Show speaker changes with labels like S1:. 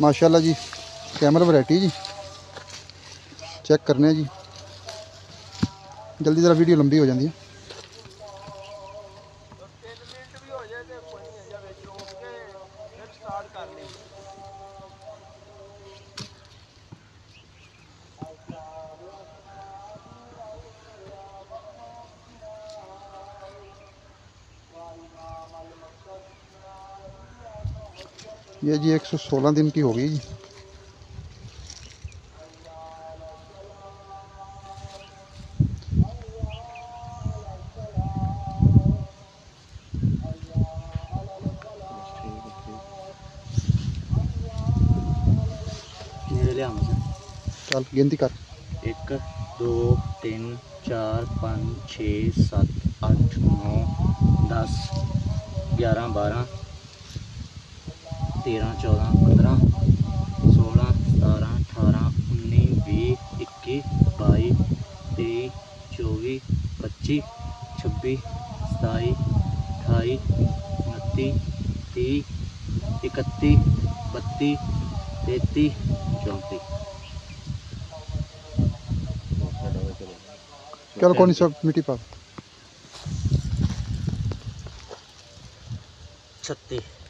S1: माशाल्लाह जी camel variety जी check करने जी। जल्दी जरा वीडियो लंबी हो जाती है। ये जी 116 दिन की हो गई जी। चल गिनती कर
S2: 1 2 3 4 5 6 7 8 9 10 11 12 13 14 15 16 17 18 19 20 21 22 23 24 25 26 27 28 29 30 31 32 33 34।
S1: चल कौन सा मिट्टी पा
S2: 36